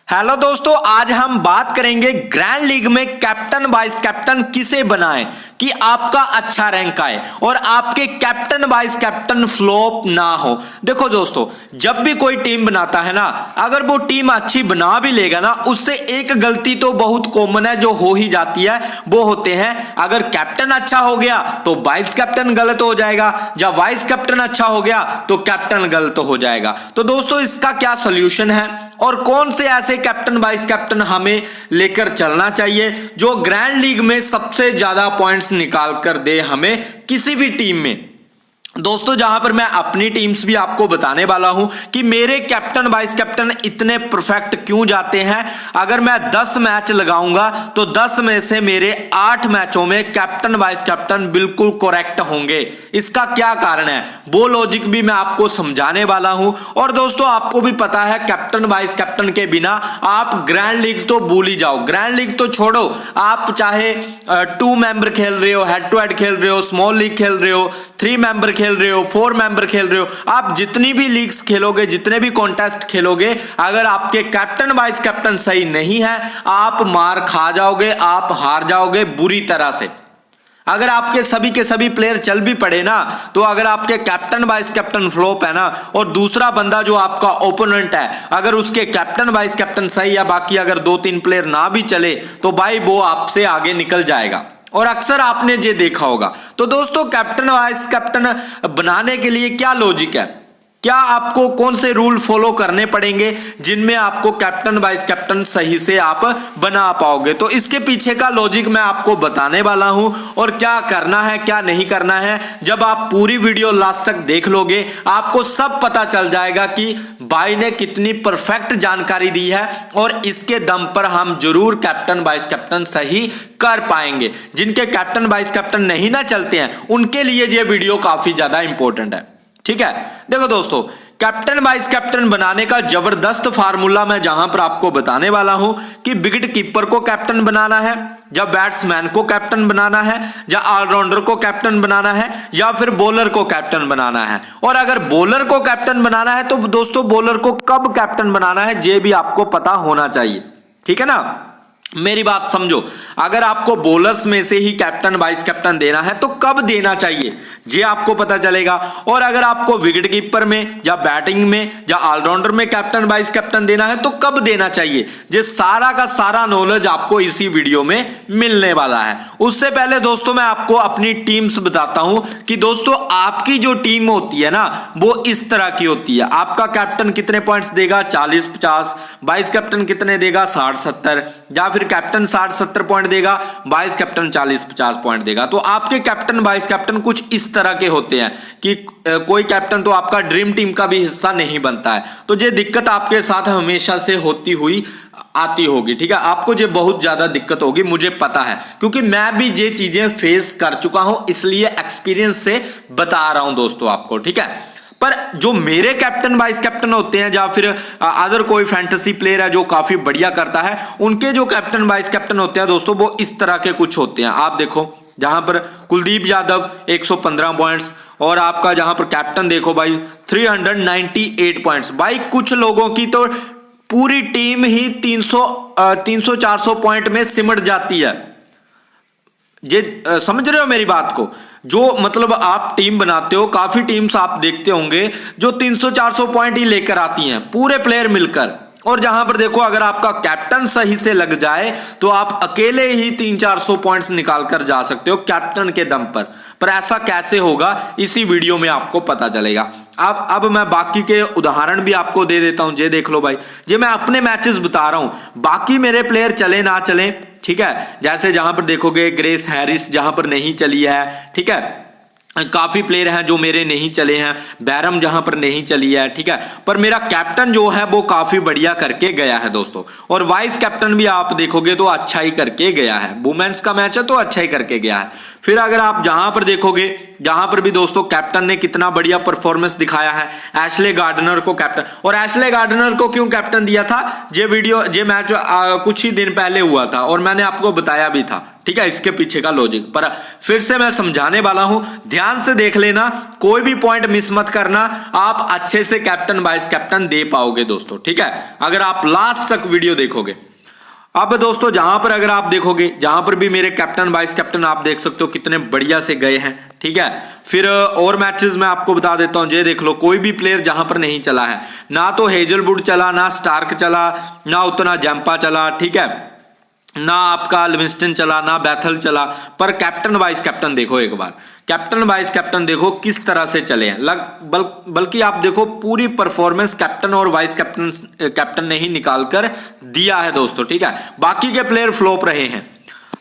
Hello दोस्तों, आज हम बात करेंगे ग्रैंड लीग में कैप्टन वाइस कैप्टन किसे बनाएं कि आपका अच्छा रैंक आए और आपके कैप्टन वाइस कैप्टन फ्लॉप ना हो। देखो दोस्तों, जब भी कोई टीम बनाता है ना, अगर वो टीम अच्छी बना भी लेगा ना, उससे एक गलती तो बहुत कॉमन है जो हो ही जाती है। वो होते हैं, अगर कैप्टन अच्छा हो गया तो वाइस कैप्टन गलत हो जाएगा, जब वाइस कैप्टन अच्छा हो गया तो कैप्टन गलत हो जाएगा। तो दोस्तों, इसका क्या सोल्यूशन है और कौन से ऐसे कैप्टन वाइस कैप्टन हमें लेकर चलना चाहिए जो ग्रैंड लीग में सबसे ज्यादा पॉइंट्स निकाल कर दे हमें किसी भी टीम में। दोस्तों, जहां पर मैं अपनी टीम्स भी आपको बताने वाला हूं कि मेरे कैप्टन वाइस कैप्टन इतने परफेक्ट क्यों जाते हैं। अगर मैं 10 मैच लगाऊंगा तो 10 में से मेरे 8 मैचों में कैप्टन वाइस कैप्टन बिल्कुल करेक्ट होंगे। इसका क्या कारण है वो लॉजिक भी मैं आपको समझाने वाला हूं। और दोस्तों, आपको भी पता है कैप्टन वाइस कैप्टन के बिना आप ग्रैंड लीग तो भूल ही जाओ। ग्रैंड लीग तो छोड़ो, आप चाहे 2 मेंबर खेल रहे हो, हेड टू हेड खेल रहे हो, स्मॉल लीग खेल रहे हो, 3 मेंबर खेल रहे हो, 4 मेंबर खेल रहे हो, आप जितनी भी लीग्स खेलोगे, जितने भी कॉन्टेस्ट खेलोगे, अगर आपके कैप्टन वाइस कैप्टन सही नहीं है, आप मार खा जाओगे, आप हार जाओगे बुरी तरह से। अगर आपके सभी के सभी प्लेयर चल भी पड़े ना, तो अगर आपके कैप्टन वाइस कैप्टन फ्लॉप है ना, और दूसरा बंदा जो आपका ओपोनेंट है, अगर उसके कैप्टन वाइस कैप्टन सही है, बाकी अगर 2-3 प्लेयर ना भी चले, तो भाई वो आपसे आगे निकल जाएगा। और अक्सर आपने ये देखा होगा। तो दोस्तों, कैप्टन वाइस कैप्टन बनाने के लिए क्या लॉजिक है, क्या आपको कौन से रूल फॉलो करने पड़ेंगे जिनमें आपको कैप्टन वाइस कैप्टन सही से आप बना पाओगे, तो इसके पीछे का लॉजिक मैं आपको बताने वाला हूं। और क्या करना है क्या नहीं करना है, जब आप पूरी वीडियो लास्ट तक देख लोगे, आपको सब पता चल जाएगा कि भाई ने कितनी परफेक्ट जानकारी दी है। और इसके दम पर हम जरूर कैप्टन वाइस कैप्टन सही कर पाएंगे। जिनके कैप्टन वाइस कैप्टन नहीं ना चलते हैं, उनके लिए ये वीडियो काफी ज्यादा इंपॉर्टेंट है। ठीक है, देखो दोस्तों, कैप्टन वाइस कैप्टन बनाने का जबरदस्त फार्मूला मैं जहां पर आपको बताने वाला हूं कि विकेट कीपर को कैप्टन बनाना है, या बैट्समैन को कैप्टन बनाना है, या ऑलराउंडर को कैप्टन बनाना है, या फिर बॉलर को कैप्टन बनाना है। और अगर बॉलर को कैप्टन बनाना है तो दोस्तों, बॉलर को कब कैप्टन बनाना है ये भी आपको पता होना चाहिए। ठीक है ना, मेरी बात समझो। अगर आपको बॉलर्स में से ही कैप्टन वाइस कैप्टन देना है तो कब देना चाहिए ये आपको पता चलेगा। और अगर आपको विकेट कीपर में या बैटिंग में या ऑलराउंडर में कैप्टन वाइस कैप्टन देना है तो कब देना चाहिए, ये सारा का सारा नॉलेज आपको इसी वीडियो में मिलने वाला है। उससे पहले दोस्तों, मैं आपको अपनी टीम्स बताता हूं कि दोस्तों, आपकी जो टीम होती है ना, वो इस तरह की होती है। आपका कैप्टन कितने पॉइंट्स देगा, 40-50, वाइस कैप्टन कितने देगा, 60-70, या फिर कैप्टन 60-70 पॉइंट देगा, वाइस कैप्टन 40-50 पॉइंट देगा। तो आपके कैप्टन वाइस कैप्टन कुछ इस तरह के होते हैं कि कोई कैप्टन तो आपका ड्रीम टीम का भी हिस्सा नहीं बनता है। तो ये दिक्कत आपके साथ हमेशा से होती हुई आती होगी। ठीक है, आपको ये बहुत ज्यादा दिक्कत होगी, मुझे पता है, क्योंकि मैं भी ये चीजें फेस कर चुका हूं, इसलिए एक्सपीरियंस से बता रहा हूं दोस्तों आपको। ठीक है, पर जो मेरे कैप्टन वाइस कैप्टन होते हैं, या फिर अदर कोई फैंटेसी प्लेयर है जो काफी बढ़िया करता है, उनके जो कैप्टन वाइस कैप्टन होते हैं दोस्तों, वो इस तरह के कुछ होते हैं। आप देखो, जहां पर कुलदीप यादव 115 पॉइंट्स, और आपका जहां पर कैप्टन देखो भाई 398 पॉइंट्स। भाई कुछ लोगों की तो पूरी टीम ही 300-400 पॉइंट में सिमट जाती है। ये समझ रहे हो मेरी बात को? जो मतलब आप टीम बनाते हो, काफी टीम्स आप देखते होंगे जो 300-400 पॉइंट ही लेकर आती हैं पूरे प्लेयर मिलकर। और जहां पर देखो, अगर आपका कैप्टन सही से लग जाए तो आप अकेले ही 300-400 पॉइंट्स निकाल कर जा सकते हो कैप्टन के दम पर ऐसा कैसे होगा, इसी वीडियो में आपको पता चलेगा। अब मैं बाकी के उदाहरण भी आपको दे देता हूं। ये देख लो भाई, ये मैं अपने मैचेस बता रहा हूं, बाकी मेरे प्लेयर चले ना चले। ठीक है, जैसे जहां पर देखोगे ग्रेस हैरिस जहां पर नहीं चली है। ठीक है, काफी प्लेयर हैं जो मेरे नहीं चले हैं, बैरम जहां पर नहीं चली है। ठीक है, पर मेरा कैप्टन जो है वो काफी बढ़िया करके गया है दोस्तों। और वाइस कैप्टन भी आप देखोगे तो अच्छा ही करके गया है, वुमेन्स का मैच है तो अच्छा ही करके गया है। फिर अगर आप जहां पर देखोगे, जहां पर भी दोस्तों कैप्टन ने कितना बढ़िया परफॉर्मेंस दिखाया है, एशले गार्डनर को कैप्टन। और एशले गार्डनर को क्यों कैप्टन दिया था, ये मैच कुछ ही दिन पहले हुआ था और मैंने आपको बताया भी था। ठीक है, इसके पीछे का लॉजिक। पर फिर से मैं समझाने वाला हूं, ध्यान से देख लेना, कोई भी पॉइंट मिस मत करना, आप अच्छे से कैप्टन वाइस कैप्टन दे पाओगे दोस्तों। ठीक है, अगर आप लास्ट तक वीडियो देखोगे। अब दोस्तों जहां पर अगर आप देखोगे, जहां पर भी मेरे कैप्टन वाइस कैप्टन आप देख सकते हो कितने बढ़िया से गए हैं। ठीक है, फिर और मैचेस में आपको बता देता हूं, ये देख लो कोई भी प्लेयर जहां पर नहीं चला है, ना तो हेजलवुड चला, ना स्टार्क चला, ना उतना जंपा चला, ठीक है, ना आपका लिविंगस्टन चला, ना बैथल चला, पर कैप्टन वाइस कैप्टन देखो एक बार, कैप्टन वाइस कैप्टन देखो किस तरह से चले हैं। बल्कि आप देखो पूरी परफॉर्मेंस कैप्टन और वाइस कैप्टन ने ही निकाल कर दिया है दोस्तों। ठीक है, बाकी के प्लेयर फ्लॉप रहे हैं।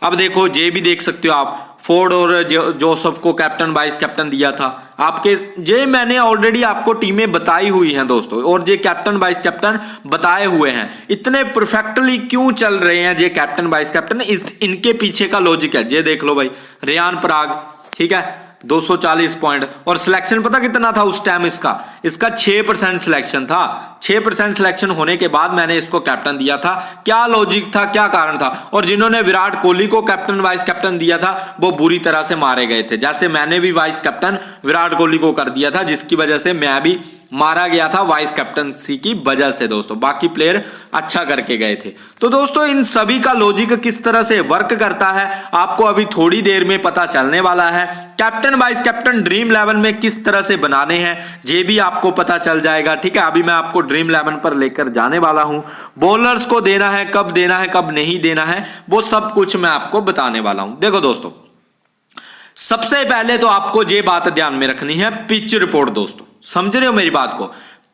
अब देखो ये भी देख सकते हो आप, फोर्ड और जोसेफ को कैप्टन वाइस कैप्टन दिया था आपके, ये मैंने ऑलरेडी आपको टीमें बताई हुई हैं दोस्तों, और ये कैप्टन वाइस कैप्टन बताए हुए हैं। इतने परफेक्टली क्यों चल रहे हैं ये कैप्टन वाइस कैप्टन, इनके पीछे का लॉजिक है। ये देख लो भाई, रेयान पराग, ठीक है, 240 पॉइंट, और सिलेक्शन पता कितना था उस टाइम इसका 6% सिलेक्शन था। 6% सिलेक्शन होने के बाद मैंने इसको कैप्टन दिया था। क्या लॉजिक था, क्या कारण था? और जिन्होंने विराट कोहली को कैप्टन वाइस कैप्टन दिया था वो बुरी तरह से मारे गए थे, जैसे मैंने भी वाइस कैप्टन विराट कोहली को कर दिया था, जिसकी वजह से मैं भी मारा गया था वाइस कैप्टनसी की वजह से दोस्तों। बाकी प्लेयर अच्छा करके गए थे। तो दोस्तों इन सभी का लॉजिक किस तरह से वर्क करता है आपको अभी थोड़ी देर में पता चलने वाला है। कैप्टन वाइस कैप्टन ड्रीम 11 में किस तरह से बनाने हैं ये भी आपको पता चल जाएगा। ठीक है, अभी मैं आपको ड्रीम 11 पर लेकर जाने वाला हूं। बॉलर्स को देना है, कब नहीं देना है, वो सब कुछ मैं आपको बताने वाला हूं। देखो दोस्तों, सबसे पहले तो आपको ये बात ध्यान में रखनी है, पिच रिपोर्ट दोस्तों, समझ रहे हो मेरी बात को?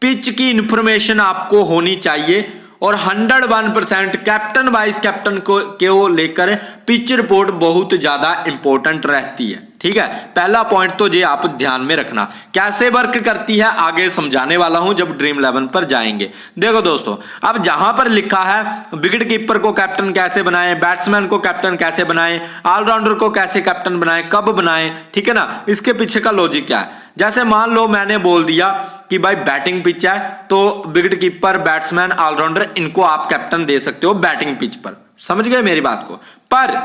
पिच की इंफॉर्मेशन आपको होनी चाहिए, और 101% कैप्टन वाइस कैप्टन को लेकर पिच रिपोर्ट बहुत ज्यादा इंपॉर्टेंट रहती है। ठीक है, पहला पॉइंट तो ये आप ध्यान में रखना। कैसे वर्क करती है आगे समझाने वाला हूं जब ड्रीम 11 पर जाएंगे। देखो दोस्तों, अब जहां पर लिखा है विकेट कीपर को कैप्टन कैसे बनाएं, बैट्समैन को कैप्टन कैसे बनाएं, ऑलराउंडर को कैसे कैप्टन बनाएं, कब बनाएं, ठीक है ना, इसके पीछे का लॉजिक क्या है? जैसे मान लो मैंने बोल दिया कि भाई बैटिंग पिच है, तो विकेट कीपर, बैट्समैन, ऑलराउंडर, इनको आप कैप्टन दे सकते हो बैटिंग पिच पर। समझ गए मेरी बात को? पर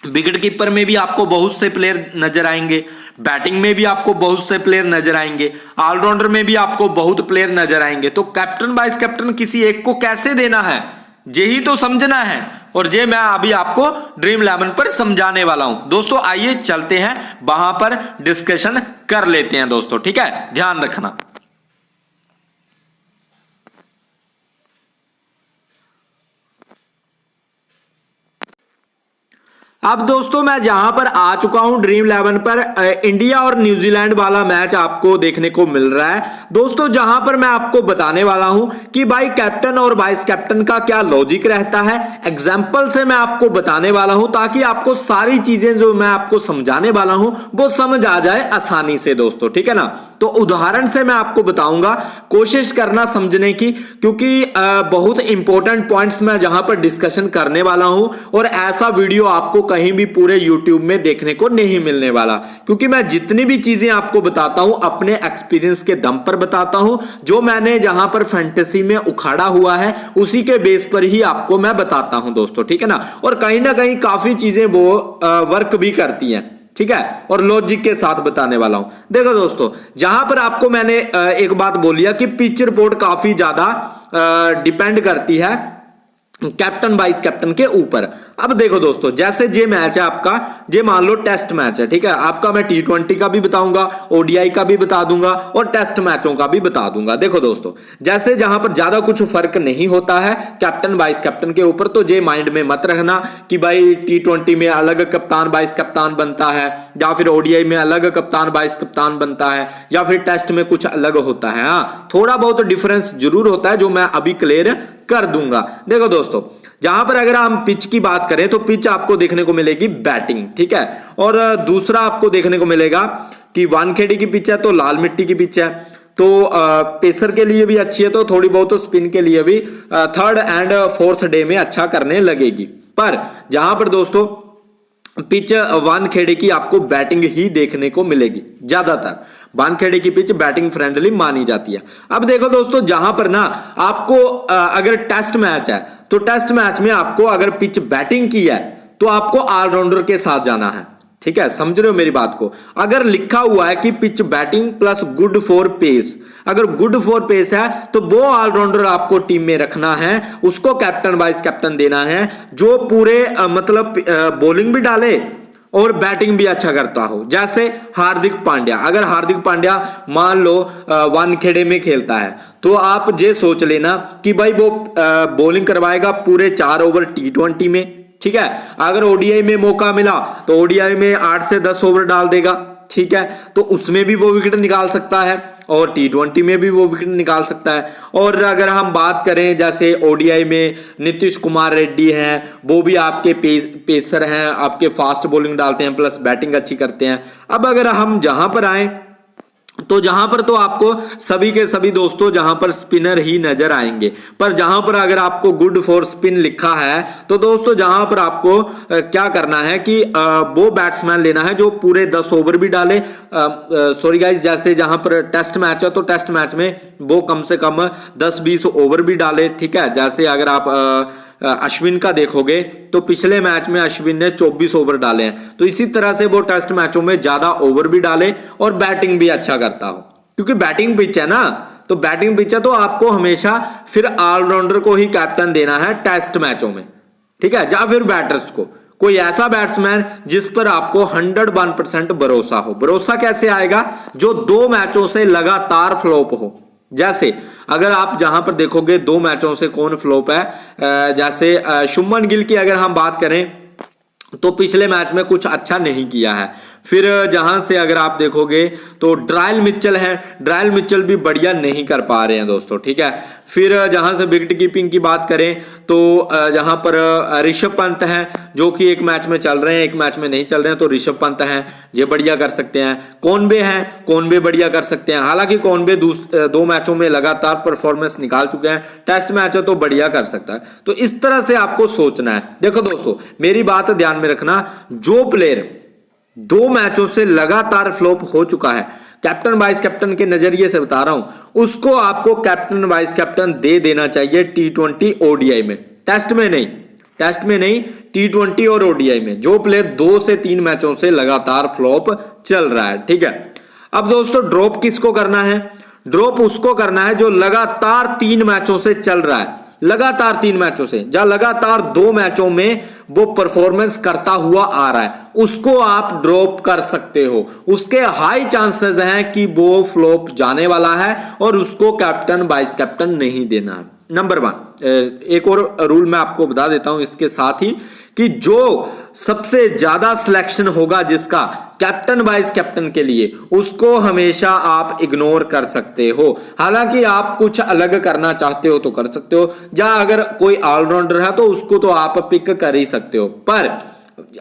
विकेट कीपर में भी आपको बहुत से प्लेयर नजर आएंगे, बैटिंग में भी आपको बहुत से प्लेयर नजर आएंगे, ऑलराउंडर में भी आपको बहुत प्लेयर नजर आएंगे। तो कैप्टन वाइस कैप्टन किसी एक को कैसे देना है, यही तो समझना है, और ये मैं अभी आपको ड्रीम 11 पर समझाने वाला हूं दोस्तों। आइए चलते हैं वहां पर डिस्कशन कर लेते हैं दोस्तों। ठीक है, ध्यान रखना। अब दोस्तों मैं जहां पर आ चुका हूं ड्रीम 11 पर, इंडिया और न्यूजीलैंड वाला मैच आपको देखने को मिल रहा है दोस्तों, जहां पर मैं आपको बताने वाला हूं कि भाई कैप्टन और वाइस कैप्टन का क्या लॉजिक रहता है। एग्जाम्पल से मैं आपको बताने वाला हूं ताकि आपको सारी चीजें जो मैं आपको समझाने वाला हूं वो समझ आ जाए आसानी से दोस्तों। ठीक है ना, तो उदाहरण से मैं आपको बताऊंगा, कोशिश करना समझने की, क्योंकि बहुत इंपॉर्टेंट पॉइंट्स मैं जहां पर डिस्कशन करने वाला हूं, और ऐसा वीडियो आपको कहीं भी पूरे YouTube में देखने को नहीं मिलने वाला, क्योंकि मैं जितनी भी चीजें आपको बताता हूं अपने एक्सपीरियंस के दम पर बताता हूं, जो मैंने जहां पर फैंटेसी में उखाड़ा हुआ है उसी के बेस पर ही आपको मैं बताता हूं दोस्तों। ठीक है ना, और कहीं ना कहीं काफी चीजें वो वर्क भी करती हैं। ठीक है, और लॉजिक के साथ बताने वाला हूं। देखो दोस्तों, जहां पर आपको मैंने एक बात बोली है कि पिच रिपोर्ट काफी ज्यादा डिपेंड करती है कैप्टन वाइस कैप्टन के ऊपर। अब देखो दोस्तों, जैसे ये मैच है आपका, ये मान लो टेस्ट मैच है, ठीक है, आपका मैं T20 का भी बताऊंगा, ODI का भी बता दूंगा, और टेस्ट मैचों का भी बता दूंगा। देखो दोस्तों, जैसे जहां पर ज्यादा कुछ फर्क नहीं होता है कैप्टन वाइस कैप्टन के ऊपर, तो ये माइंड में मत रखना कि भाई T20 में अलग कप्तान वाइस कप्तान बनता है, या फिर ODI में अलग कप्तान वाइस कप्तान बनता है, या फिर टेस्ट में कुछ अलग होता है। हाँ, थोड़ा बहुत डिफरेंस जरूर होता है जो मैं अभी क्लियर कर दूंगा। देखो दोस्तों, जहां पर अगर हम पिच की बात करें तो पिच आपको देखने को मिलेगी बैटिंग, ठीक है, और दूसरा आपको देखने को मिलेगा कि वानखेड़े की पिच है तो लाल मिट्टी की पिच है, तो पेसर के लिए भी अच्छी है, तो थोड़ी बहुत तो स्पिन के लिए भी थर्ड एंड फोर्थ डे में अच्छा करने लगेगी। पर जहां पर दोस्तों पिच वानखेड़े की आपको बैटिंग ही देखने को मिलेगी, ज्यादातर वानखेड़े की पिच बैटिंग फ्रेंडली मानी जाती है। अब देखो दोस्तों, जहां पर ना आपको अगर टेस्ट मैच है तो टेस्ट मैच में आपको अगर पिच बैटिंग की है तो आपको ऑलराउंडर के साथ जाना है। ठीक है, समझ रहे हो मेरी बात को। अगर लिखा हुआ है कि pitch batting plus good for pace, अगर गुड फॉर पेस है तो वो ऑलराउंडर आपको टीम में रखना है, उसको कैप्टन वाइस कैप्टन देना है, जो पूरे मतलब बॉलिंग भी डाले और बैटिंग भी अच्छा करता हो। जैसे हार्दिक पांड्या, अगर हार्दिक पांड्या मान लो वानखेड़े में खेलता है तो आप ये सोच लेना कि भाई वो बॉलिंग करवाएगा पूरे 4 ओवर T20 में। ठीक है, अगर ओडीआई में मौका मिला तो ओडीआई में 8 से 10 ओवर डाल देगा। ठीक है, तो उसमें भी वो विकेट निकाल सकता है और T20 में भी वो विकेट निकाल सकता है। और अगर हम बात करें जैसे ओडीआई में नीतीश कुमार रेड्डी हैं, वो भी आपके पेसर हैं, आपके फास्ट बॉलिंग डालते हैं प्लस बैटिंग अच्छी करते हैं। अब अगर हम जहां पर आए तो जहां पर तो आपको सभी के सभी दोस्तों जहां पर स्पिनर ही नजर आएंगे, पर जहां पर अगर आपको गुड फॉर स्पिन लिखा है तो दोस्तों जहां पर आपको क्या करना है कि वो बैट्समैन लेना है जो पूरे 10 ओवर भी डाले। सॉरी गाइस, जैसे जहां पर टेस्ट मैच है तो टेस्ट मैच में वो कम से कम 10-20 ओवर भी डाले। ठीक है, जैसे अगर आप अश्विन का देखोगे तो पिछले मैच में अश्विन ने 24 ओवर डाले हैं, तो इसी तरह से वो टेस्ट मैचों में ज्यादा ओवर भी डाले और बैटिंग भी अच्छा करता हो, क्योंकि बैटिंग पिच है ना, तो बैटिंग पिच है तो आपको हमेशा फिर ऑलराउंडर को ही कैप्टन देना है टेस्ट मैचों में। ठीक है, या फिर बैटर्स को, कोई ऐसा बैट्समैन जिस पर आपको 101% भरोसा हो। भरोसा कैसे आएगा? जो 2 मैचों से लगातार फ्लॉप हो। जैसे अगर आप जहां पर देखोगे 2 मैचों से कौन फ्लॉप है, जैसे शुभमन गिल की अगर हम बात करें तो पिछले मैच में कुछ अच्छा नहीं किया है। फिर जहां से अगर आप देखोगे तो ड्रायल मिचेल है, ड्रायल मिचेल भी बढ़िया नहीं कर पा रहे हैं दोस्तों। ठीक है, फिर जहां से विकेट कीपिंग की बात करें तो जहां पर ऋषभ पंत हैं जो कि एक मैच में चल रहे हैं, एक मैच में नहीं चल रहे हैं, तो ऋषभ पंत हैं, ये बढ़िया कर सकते हैं। कॉनवे हैं, कॉनवे बढ़िया कर सकते हैं, हालांकि कॉनवे 2 मैचों में लगातार परफॉर्मेंस निकाल चुके हैं, टेस्ट मैच है तो बढ़िया कर सकता है। तो इस तरह से आपको सोचना है। देखो दोस्तों मेरी बात ध्यान में रखना, जो प्लेयर 2 मैचों से लगातार फ्लॉप हो चुका है, कैप्टन वाइस कैप्टन के नजरिए से बता रहा हूं, उसको आपको कैप्टन वाइस कैप्टन दे देना चाहिए T20 ओडीआई में, टेस्ट में नहीं, टेस्ट में नहीं, T20 और ओडीआई में। जो प्लेयर 2 से 3 मैचों से लगातार फ्लॉप चल रहा है। ठीक है, अब दोस्तों ड्रॉप किसको करना है? ड्रॉप उसको करना है जो लगातार 3 मैचों से चल रहा है, लगातार 3 मैचों से, जहां लगातार 2 मैचों में वो परफॉर्मेंस करता हुआ आ रहा है, उसको आप ड्रॉप कर सकते हो। उसके हाई चांसेस हैं कि वो फ्लॉप जाने वाला है और उसको कैप्टन वाइस कैप्टन नहीं देना है। नंबर 1 एक और रूल मैं आपको बता देता हूं इसके साथ ही, कि जो सबसे ज्यादा सिलेक्शन होगा जिसका कैप्टन वाइस कैप्टन के लिए, उसको हमेशा आप इग्नोर कर सकते हो। हालांकि आप कुछ अलग करना चाहते हो तो कर सकते हो, या अगर कोई ऑलराउंडर है तो उसको तो आप पिक कर ही सकते हो। पर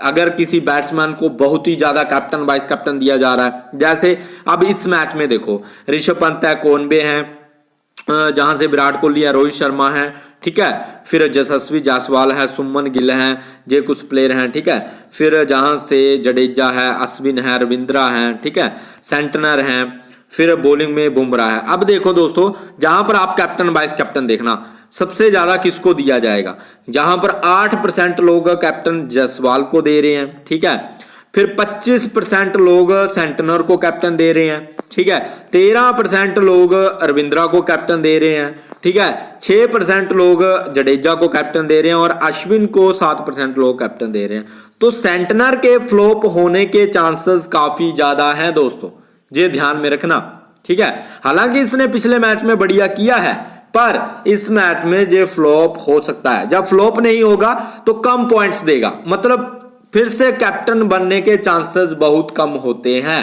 अगर किसी बैट्समैन को बहुत ही ज्यादा कैप्टन वाइस कैप्टन दिया जा रहा है, जैसे अब इस मैच में देखो ऋषभ पंत है, कॉनवे हैं, जहां से विराट कोहली है, रोहित शर्मा है, ठीक है, फिर यशस्वी जायसवाल है, सुमन गिल हैं, ये कुछ प्लेयर हैं। ठीक है, फिर जहां से जडेजा है, अश्विन है, रविंद्रा है, ठीक है, सेंटनर हैं, फिर बॉलिंग में बुमराह है। अब देखो दोस्तों जहां पर आप कैप्टन वाइस कैप्टन देखना सबसे ज्यादा किसको दिया जाएगा, जहां पर 8% लोग कैप्टन जायसवाल को दे रहे हैं। ठीक है, फिर 25% लोग सेंटनर को कैप्टन दे रहे हैं। ठीक है, 13% लोग रविंद्रा को कैप्टन दे रहे हैं। ठीक है, 6% लोग जडेजा को कैप्टन दे रहे हैं और अश्विन को 7% लोग कैप्टन दे रहे हैं। तो सेंटनर के फ्लॉप होने के चांसेस काफी ज्यादा हैं दोस्तों, ये ध्यान में रखना। ठीक है, हालांकि इसने पिछले मैच में बढ़िया किया है, पर इस मैच में ये फ्लॉप हो सकता है। जब फ्लॉप नहीं होगा तो कम पॉइंट्स देगा, मतलब फिर से कैप्टन बनने के चांसेस बहुत कम होते हैं।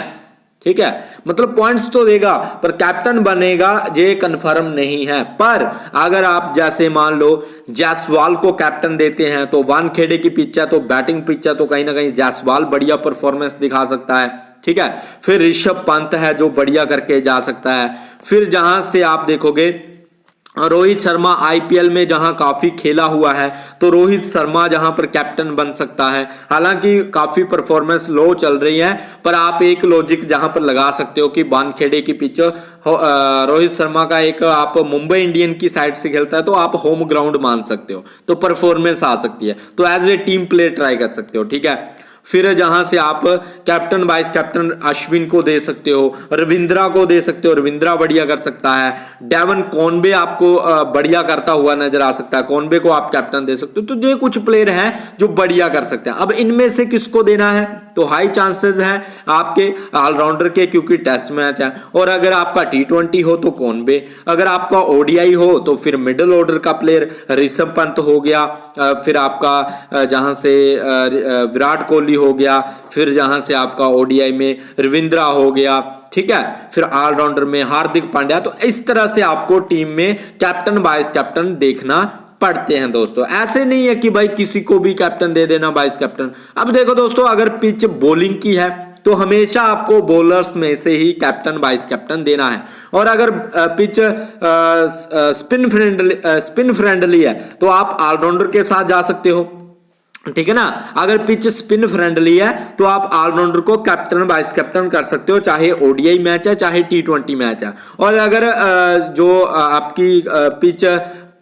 ठीक है, मतलब पॉइंट्स तो देगा पर कैप्टन बनेगा ये कंफर्म नहीं है। पर अगर आप जैसे मान लो जायसवाल को कैप्टन देते हैं तो वानखेड़े की पिच है, तो बैटिंग पिच है, तो कहीं ना कहीं जायसवाल बढ़िया परफॉर्मेंस दिखा सकता है। ठीक है, फिर ऋषभ पंत है जो बढ़िया करके जा सकता है। फिर जहां से आप देखोगे रोहित शर्मा आईपीएल में जहां काफी खेला हुआ है, तो रोहित शर्मा जहां पर कैप्टन बन सकता है। हालांकि काफी परफॉर्मेंस लो चल रही है, पर आप एक लॉजिक जहां पर लगा सकते हो कि वानखेड़े की पिच रोहित शर्मा का एक आप मुंबई इंडियन की साइड से खेलता है तो आप होम ग्राउंड मान सकते हो, तो परफॉर्मेंस आ सकती है, तो as a team play try कर सकते हो। ठीक है, फिर जहां से आप कैप्टन वाइस कैप्टन अश्विन को दे सकते हो, रविंद्रा को दे सकते हो, रविंद्रा बढ़िया कर सकता है। डेवन कॉनबे आपको बढ़िया करता हुआ नजर आ सकता है, कॉनबे को आप कैप्टन दे सकते हो। तो ये कुछ प्लेयर हैं जो बढ़िया कर सकते हैं। अब इनमें से किसको देना है, तो हाई चांसेस हैं आपके ऑलराउंडर के, क्योंकि टेस्ट मैच है। और अगर आपका T20 हो तो कॉनबे, अगर आपका ओडीआई हो तो फिर मिडिल ऑर्डर का प्लेयर ऋषभ पंत हो गया, फिर आपका जहां से विराट कोहली हो गया, फिर जहां से आपका ओडीआई में रविंद्रा हो गया। ठीक है, फिर ऑलराउंडर में हार्दिक पांड्या। तो इस तरह से आपको टीम में कैप्टन वाइस कैप्टन देखना पड़ते हैं दोस्तों। ऐसे नहीं है कि भाई किसी को भी कैप्टन दे देना वाइस कैप्टन। अब देखो दोस्तों, अगर पिच बॉलिंग की है तो हमेशा आपको बॉलर्स में से ही कैप्टन वाइस कैप्टन देना है। और अगर पिच स्पिन फ्रेंडली है तो आप ऑलराउंडर के साथ जा सकते हो। ठीक है ना, अगर पिच स्पिन फ्रेंडली है तो आप ऑलराउंडर को कैप्टन वाइस कैप्टन कर सकते हो, चाहे ओडीआई मैच है चाहे T20 मैच है। और अगर जो आपकी पिच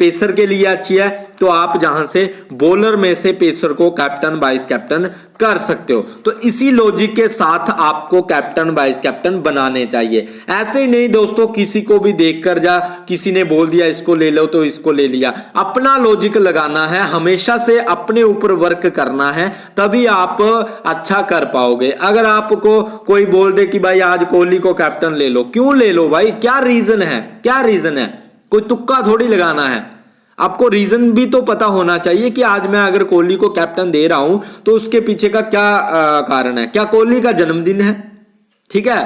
पेसर के लिए अच्छी है तो आप जहां से बॉलर में से पेसर को कैप्टन वाइस कैप्टन कर सकते हो। तो इसी लॉजिक के साथ आपको कैप्टन वाइस कैप्टन बनाने चाहिए। ऐसे ही नहीं दोस्तों, किसी को भी देखकर किसी ने बोल दिया इसको ले लो तो इसको ले लिया। अपना लॉजिक लगाना है, हमेशा से अपने ऊपर वर्क करना है, तभी आप अच्छा कर पाओगे। अगर आपको कोई बोल दे कि भाई आज कोहली को कैप्टन ले लो, क्यों ले लो भाई, क्या रीजन है, क्या रीजन है? कोई तुक्का थोड़ी लगाना है, आपको रीजन भी तो पता होना चाहिए कि आज मैं अगर कोहली को कैप्टन दे रहा हूं तो उसके पीछे का क्या कारण है। क्या कोहली का जन्मदिन है, ठीक है,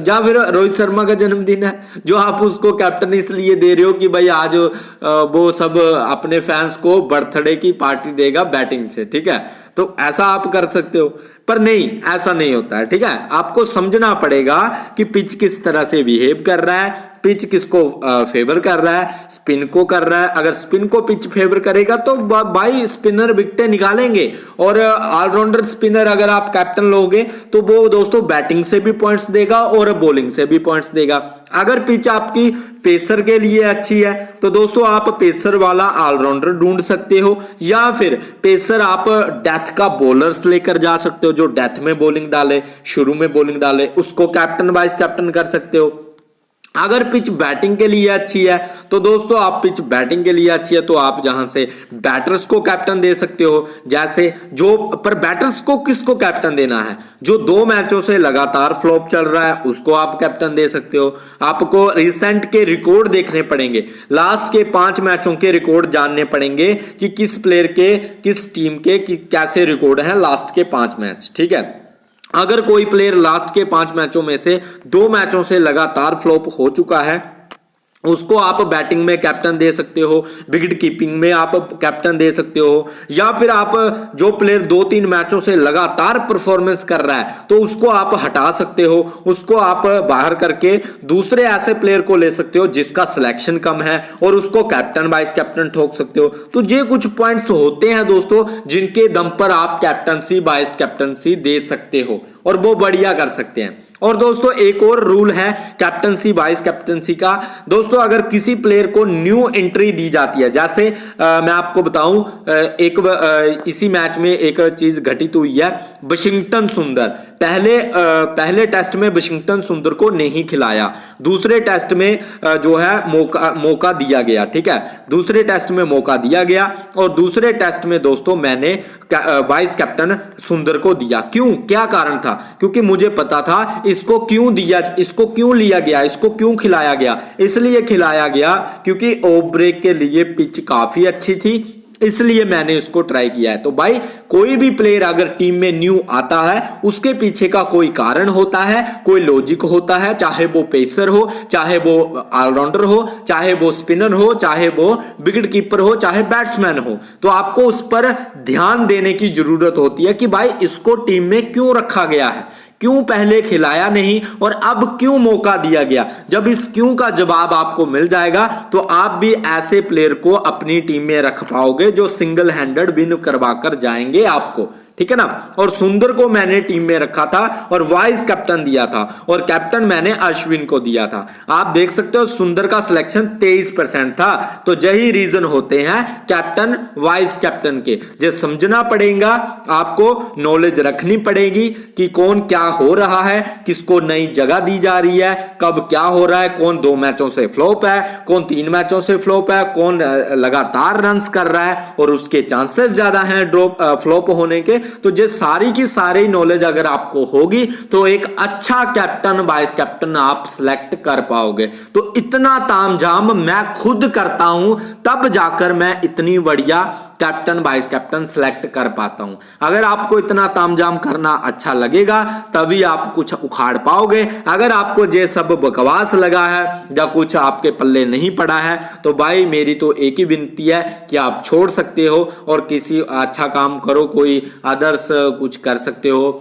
या फिर रोहित शर्मा का जन्मदिन है जो आप उसको कैप्टन इसलिए दे रहे हो कि भाई आज वो सब अपने फैंस को बर्थडे की पार्टी देगा बैटिंग से। ठीक है, तो ऐसा आप कर सकते हो, पर नहीं, ऐसा नहीं होता है। ठीक है, आपको समझना पड़ेगा कि पिच किस तरह से बिहेव कर रहा है, पिच किसको फेवर कर रहा है, स्पिन को कर रहा है। अगर स्पिन को पिच फेवर करेगा तो भाई स्पिनर विकेटें निकालेंगे, और ऑलराउंडर स्पिनर अगर आप कैप्टन लोगे तो वो दोस्तों बैटिंग से भी पॉइंट्स देगा और बॉलिंग से भी पॉइंट्स देगा। अगर पिच आपकी पेसर के लिए अच्छी है तो दोस्तों आप पेसर वाला ऑलराउंडर ढूंढ सकते हो, या फिर पेसर आप डेथ का बॉलर्स लेकर जा सकते हो जो डेथ में बॉलिंग डाले, शुरू में बॉलिंग डाले, उसको कैप्टन वाइस कैप्टन कर सकते हो। अगर पिच बैटिंग के लिए अच्छी है तो दोस्तों आप पिच बैटिंग के लिए अच्छी है तो आप जहां से बैटर्स को कैप्टन दे सकते हो, जैसे जो, पर बैटर्स को किसको कैप्टन देना है, जो 2 मैचों से लगातार फ्लॉप चल रहा है उसको आप कैप्टन दे सकते हो। आपको रिसेंट के रिकॉर्ड देखने पड़ेंगे, लास्ट के 5 मैचों के रिकॉर्ड जानने पड़ेंगे कि किस प्लेयर के, किस टीम के कैसे रिकॉर्ड हैं लास्ट के 5 मैच। ठीक है, अगर कोई प्लेयर लास्ट के 5 मैचों में से 2 मैचों से लगातार फ्लॉप हो चुका है उसको आप बैटिंग में कैप्टन दे सकते हो, विकेट कीपिंग में आप कैप्टन दे सकते हो, या फिर आप जो प्लेयर 2-3 मैचों से लगातार परफॉर्मेंस कर रहा है तो उसको आप हटा सकते हो, उसको आप बाहर करके दूसरे ऐसे प्लेयर को ले सकते हो जिसका सिलेक्शन कम है और उसको कैप्टन वाइस कैप्टन ठोक सकते हो। तो ये कुछ पॉइंट्स होते हैं दोस्तों जिनके दम पर आप कैप्टनसी वाइस कैप्टनसी दे सकते हो और वो बढ़िया कर सकते हैं। और दोस्तों एक और रूल है कैप्टनसी वाइस कैप्टनसी का। दोस्तों अगर किसी प्लेयर को न्यू एंट्री दी जाती है, जैसे मैं आपको बताऊं, इसी मैच में एक चीज घटित हुई है, वाशिंगटन सुंदर पहले टेस्ट में वाशिंगटन सुंदर को नहीं खिलाया, दूसरे टेस्ट में जो है मौका दिया गया। ठीक है, दूसरे टेस्ट में मौका दिया गया और दूसरे टेस्ट में दोस्तों मैंने वाइस कैप्टन सुंदर को दिया। क्यों, क्या कारण था? क्योंकि मुझे पता था इसको क्यों दिया, इसको क्यों लिया गया, इसको क्यों खिलाया गया। इसलिए खिलाया गया क्योंकि ऑफ ब्रेक के लिए पिच काफी अच्छी थी, इसलिए मैंने इसको ट्राई किया है। तो भाई कोई भी प्लेयर अगर टीम में न्यू आता है उसके पीछे का कोई कारण होता है, कोई लॉजिक होता है, चाहे वो पेसर हो, चाहे वो ऑलराउंडर हो, चाहे वो स्पिनर हो, चाहे वो विकेट कीपर हो, चाहे बैट्समैन हो। तो आपको उस पर ध्यान देने की जरूरत होती है कि भाई इसको टीम में क्यों रखा गया है, क्यों पहले खिलाया नहीं और अब क्यों मौका दिया गया। जब इस क्यों का जवाब आपको मिल जाएगा तो आप भी ऐसे प्लेयर को अपनी टीम में रख पाओगे जो सिंगल हैंडेड विन करवा कर जाएंगे आपको, ठीक है ना। और सुंदर को मैंने टीम में रखा था और वाइस कैप्टन दिया था और कैप्टन मैंने अश्विन को दिया था। आप देख सकते हो सुंदर का सिलेक्शन 23% था। तो यही रीजन होते हैं कैप्टन वाइस कैप्टन के। जो समझना पड़ेगा, आपको नॉलेज रखनी पड़ेगी कि कौन क्या हो रहा है, किसको नई जगह दी जा रही है, कब क्या हो रहा है, कौन 2 मैचों से फ्लॉप है, कौन 3 मैचों से फ्लॉप है, कौन लगातार रन्स कर रहा है और उसके चांसेस ज्यादा हैं ड्रॉप फ्लॉप होने के। तो ये सारी की सारी नॉलेज अगर आपको होगी तो एक अच्छा कैप्टन वाइस कैप्टन आप सिलेक्ट कर पाओगे। तो इतना तामझाम मैं खुद करता हूं तब जाकर मैं इतनी बढ़िया कैप्टन वाइस कैप्टन सिलेक्ट कर पाता हूं। अगर आपको इतना तामझाम करना अच्छा लगेगा तभी आप कुछ उखाड़ पाओगे। अगर आपको ये सब बकवास लगा है या कुछ आपके पल्ले नहीं पड़ा है तो भाई मेरी तो एक ही विनती है कि आप छोड़ सकते हो और किसी अच्छा काम करो, कोई अदर्स कुछ कर सकते हो,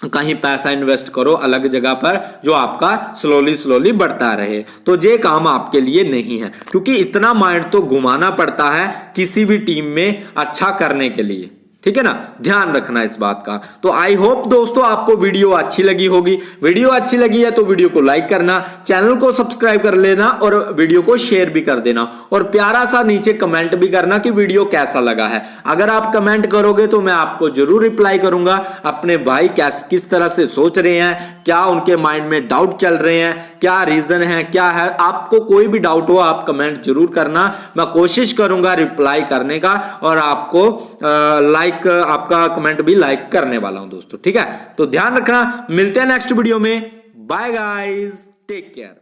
कहीं पैसा इन्वेस्ट करो अलग जगह पर जो आपका स्लोली बढ़ता रहे। तो ये काम आपके लिए नहीं है क्योंकि इतना माइंड तो घुमाना पड़ता है किसी भी टीम में अच्छा करने के लिए, ठीक है ना। ध्यान रखना इस बात का। तो आई होप दोस्तों आपको वीडियो अच्छी लगी होगी। वीडियो अच्छी लगी है तो वीडियो को लाइक करना, चैनल को सब्सक्राइब कर लेना और वीडियो को शेयर भी कर देना और प्यारा सा नीचे कमेंट भी करना कि वीडियो कैसा लगा है। अगर आप कमेंट करोगे तो मैं आपको जरूर रिप्लाई करूंगा। अपने भाई किस तरह से सोच रहे हैं, क्या उनके माइंड में डाउट चल रहे हैं, क्या रीजन है, क्या है, आपको कोई भी डाउट हो आप कमेंट जरूर करना। मैं कोशिश करूंगा रिप्लाई करने का और आपको आपका कमेंट भी लाइक करने वाला हूं दोस्तों, ठीक है। तो ध्यान रखना, मिलते हैं नेक्स्ट वीडियो में। Bye guys, take care.